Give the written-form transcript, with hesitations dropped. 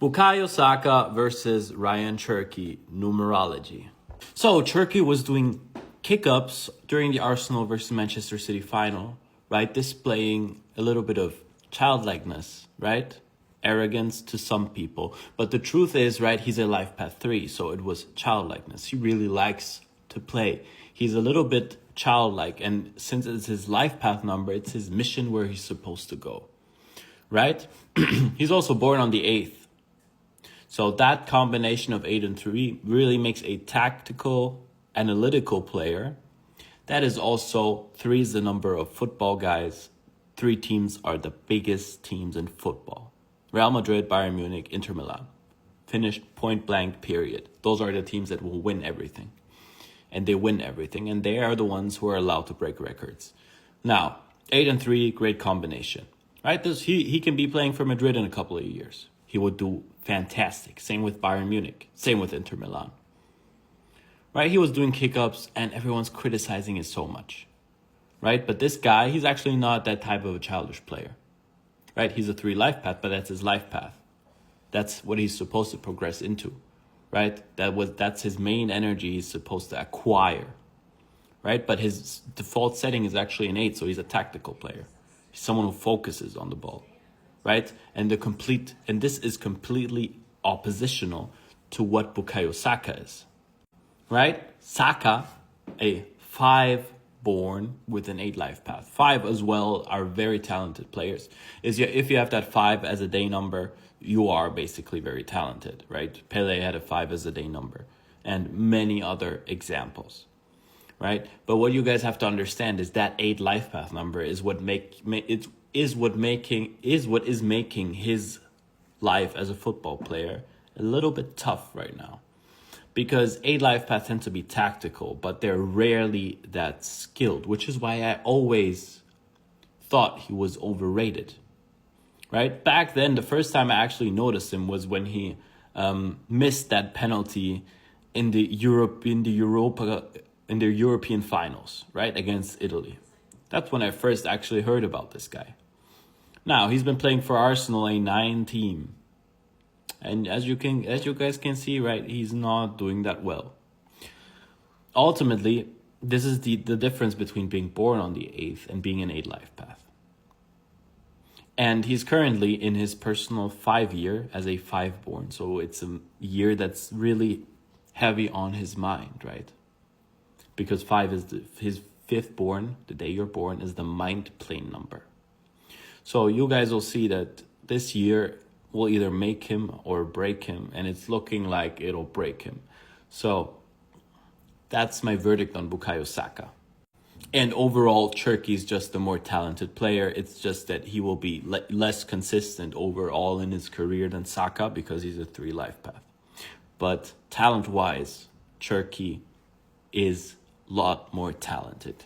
Bukayo Saka versus Ryan Cherki Numerology. So Cherki was doing kick-ups during the Arsenal versus Manchester City final, right? Displaying a little bit of childlikeness, right? Arrogance to some people. But the truth is, right, he's a life path 3, so it was childlikeness. He really likes to play. He's a little bit childlike, and since it's his life path number, it's his mission where he's supposed to go, right? He's also born on the 8th. So that combination of 8 and 3 really makes a tactical, analytical player. That is also 3 is the number of football guys. 3 teams are the biggest teams in football. Real Madrid, Bayern Munich, Inter Milan. Finished point blank, period. Those are the teams that will win everything. And they win everything. And they are the ones who are allowed to break records. Now, 8 and 3, great combination. Right? He can be playing for Madrid in a couple of years. He would do fantastic. Same with Bayern Munich. Same with Inter Milan. Right? He was doing kick-ups and everyone's criticizing it so much. Right? But this guy, he's actually not that type of a childish player. Right? He's a 3 life path, but that's his life path. That's what he's supposed to progress into. Right? That's his main energy he's supposed to acquire. Right? But his default setting is actually an 8, so he's a tactical player. He's someone who focuses on the ball. Right? And this is completely oppositional to what Bukayo Saka is. Right? Saka, a 5 born with an 8 life path. 5 as well are very talented players. If you have that 5 as a day number, you are basically very talented, right? Pele had a 5 as a day number, and many other examples, right? But what you guys have to understand is that 8 life path number is what is making his life as a football player a little bit tough right now. Because 8 life paths tend to be tactical, but they're rarely that skilled, which is why I always thought he was overrated. Right? Back then, the first time I actually noticed him was when he missed that penalty in the European finals, right, against Italy. That's when I first actually heard about this guy. Now, he's been playing for Arsenal, a 9 team. And as you guys can see, right, he's not doing that well. Ultimately, this is the difference between being born on the 8th and being an 8 life path. And he's currently in his personal 5 year as a 5 born. So it's a year that's really heavy on his mind, right? Because 5 is his 5th born, the day you're born, is the mind plane number. So you guys will see that this year will either make him or break him, and it's looking like it'll break him. So that's my verdict on Bukayo Saka. And overall, Cherki's just the more talented player. It's just that he will be less consistent overall in his career than Saka because he's a 3 life path. But talent-wise, Cherki is a lot more talented.